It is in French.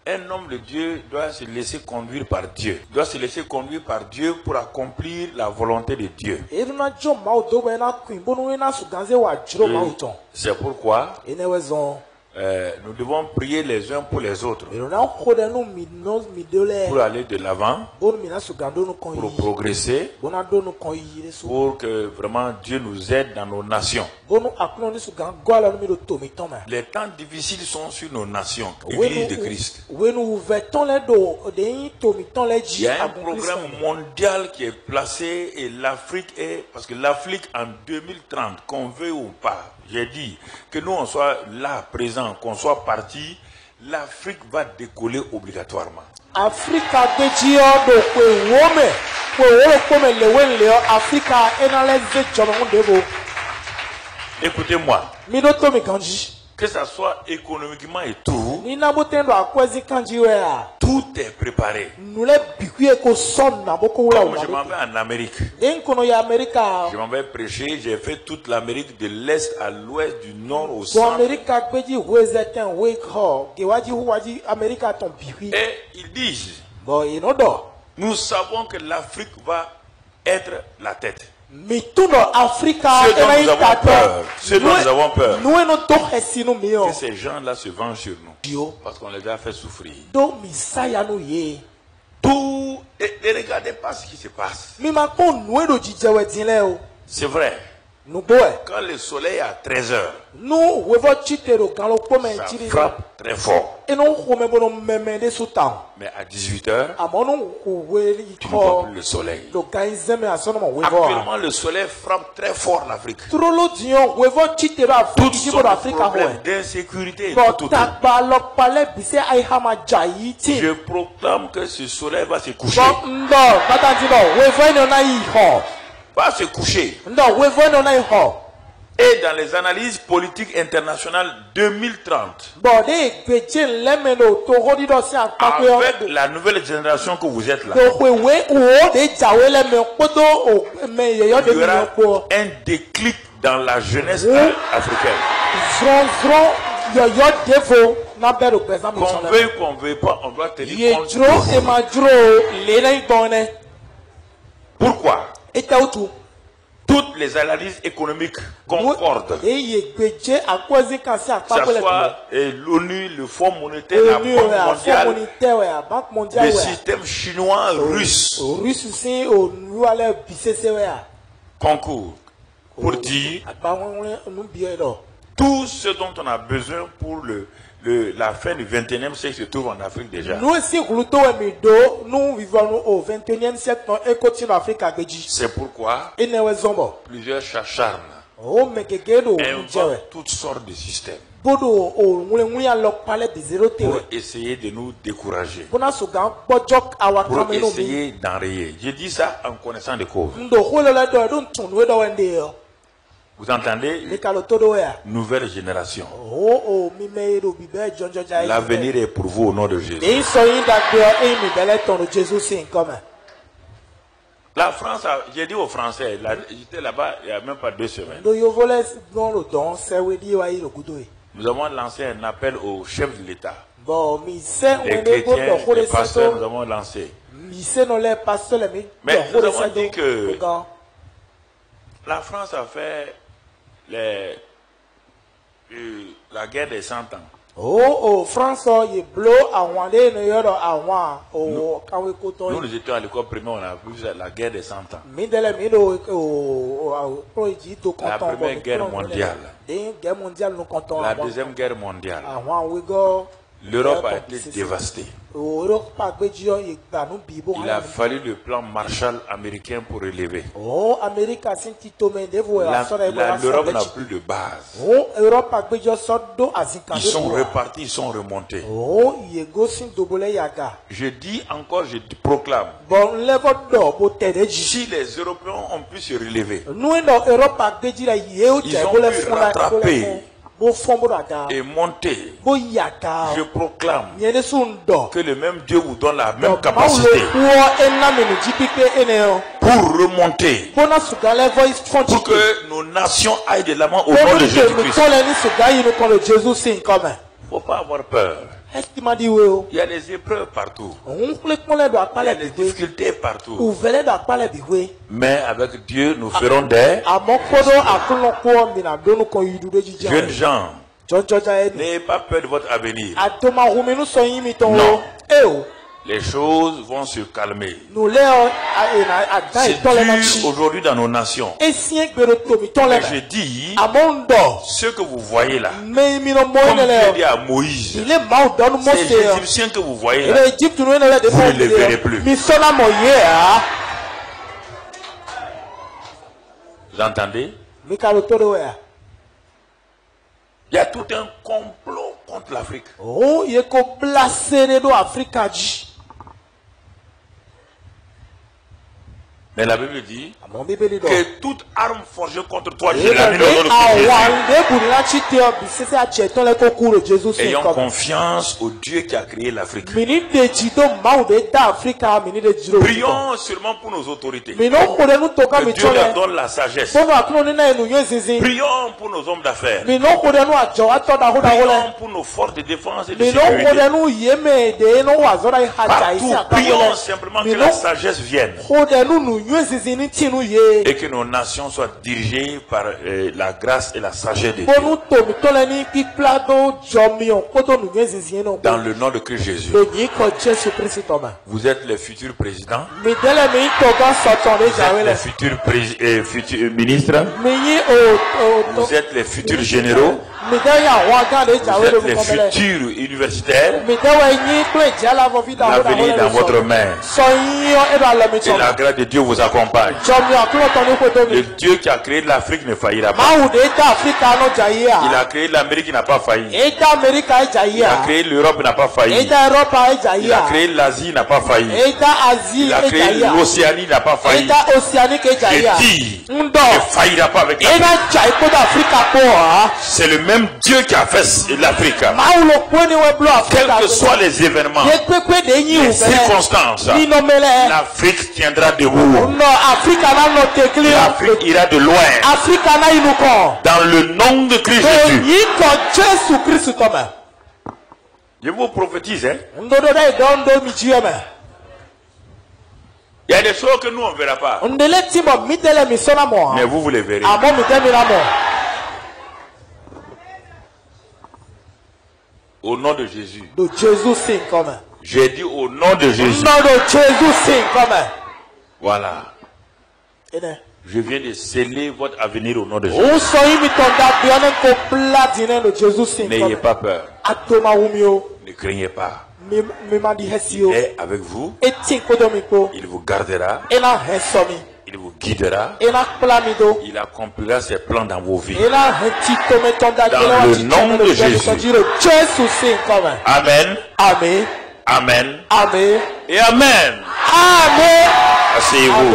Un homme de Dieu doit se laisser conduire par Dieu. Doit se laisser conduire par Dieu pour accomplir la volonté de Dieu. C'est pourquoi nous devons prier les uns pour les autres pour aller de l'avant, pour progresser, pour que vraiment Dieu nous aide dans nos nations. Les temps difficiles sont sur nos nations, l'Église de Christ. Il y a un programme mondial qui est placé et l'Afrique est... Parce que l'Afrique en 2030, qu'on veut ou pas, j'ai dit que nous on soit là, présents, qu'on soit partis, l'Afrique va décoller obligatoirement. Écoutez-moi. Que ça soit économiquement et tout, tout est préparé. Comme je m'en vais en Amérique, je m'en vais prêcher, j'ai fait toute l'Amérique de l'Est à l'Ouest, du Nord au Centre. Et ils disent, nous savons que l'Afrique va être la tête. Ce dont nous avons peur, que ces gens-là se vengent sur nous, parce qu'on les a fait souffrir. Tout, et regardez pas ce qui se passe. C'est vrai. Quand le soleil est à 13 h, ça frappe très fort. Mais à 18 h, tu ne vois plus le soleil. Actuellement, le soleil frappe très fort l'Afrique. Toutes sortes de problèmes d'insécurité. Je proclame que ce soleil va se coucher. Va se coucher. Et dans les analyses politiques internationales 2030, avec la nouvelle génération que vous êtes là, il y aura un déclic dans la jeunesse africaine. Qu'on veuille ou qu'on ne veuille pas, on doit tenir compte. Pourquoi? Toutes les analyses économiques concordent. Que ce soit l'ONU, le Fonds monétaire, la Banque mondiale, le système chinois, russe, concourent pour dire tout ce dont on a besoin pour la fin du 21e siècle se trouve en Afrique déjà. Nous vivons au 21e siècle et continue Afrique. C'est pourquoi plusieurs s'acharnent inventent toutes sortes de systèmes pour essayer de nous décourager, pour essayer d'enrayer. Je dis ça en connaissant des causes. Vous entendez? Nouvelle génération. L'avenir est pour vous au nom de Jésus. La France, j'ai dit aux Français, j'étais là-bas il n'y a même pas 2 semaines. Nous avons lancé un appel au chef de l'État. Les chrétiens, les pasteurs, nous avons lancé. Mais nous avons dit que la France a fait la guerre des 100 ans. Nous étions à l'école primaire, on a vu la guerre des 100 ans. La première guerre mondiale. La deuxième guerre mondiale. L'Europe a été dévastée. Il a fallu le plan Marshall américain pour relever. L'Europe n'a plus de base. Ils sont repartis, ils sont remontés. Je dis encore, je proclame. Si les Européens ont pu se relever, ils ont pu rattraper et monter. Je proclame que le même Dieu vous donne la même capacité pour remonter, pour que nos nations aillent de l'avant au nom de Jésus-Christ. Il ne faut pas avoir peur. Il y a des épreuves partout. Il y a des difficultés partout. Mais avec Dieu, nous ferons des jeunes gens. N'ayez pas peur de votre avenir. Non. Les choses vont se calmer. C'est dur aujourd'hui dans nos nations. Mais je dis, ce que vous voyez là, comme Dieu dit à Moïse, ces Égyptiens que vous voyez là, vous ne les verrez plus. Vous entendez? Il y a tout un complot contre l'Afrique. Mais la Bible dit que toute arme forgée contre toi, je l'annule au nom de Jésus. Ayons confiance au Dieu qui a créé l'Afrique. Prions seulement pour nos autorités. Que Dieu leur donne la sagesse. Prions pour nos hommes d'affaires. Prions pour nos forces de défense et de sécurité. Partout, prions simplement que la sagesse vienne. Et que nos nations soient dirigées par la grâce et la sagesse de Dieu. Dans le nom de Christ Jésus. Vous êtes les futurs présidents. Vous êtes les futurs ministres. Vous êtes les futurs généraux. Vous êtes les futurs universitaires. L'avenir dans votre main. Et la grâce de Dieu vous accompagne. Le Dieu qui a créé l'Afrique ne faillira pas. Il a créé l'Amérique qui n'a pas failli. Il a créé l'Europe qui n'a pas failli. Il a créé l'Asie n'a pas failli. Il a créé l'Océanie n'a pas failli. Je dis, il ne faillira pas avec l'Afrique. C'est le même Dieu qui a fait l'Afrique. Quels que soient les événements, les circonstances, l'Afrique tiendra debout. L'Afrique ira de loin. Dans le nom de Christ Jésus. Je vous prophétise. Il y a des choses que nous on ne verra pas. Mais vous les verrez. Au nom de Jésus. J'ai dit au nom de Jésus. Voilà. Je viens de sceller votre avenir au nom de Jésus. N'ayez pas peur. Ne craignez pas. Il est avec vous. Il vous gardera. Il vous guidera. Il accomplira ses plans dans vos vies. Dans le nom de Jésus. Amen. Amen. Amen. Amen. Et Amen. Amen. Asseyez-vous.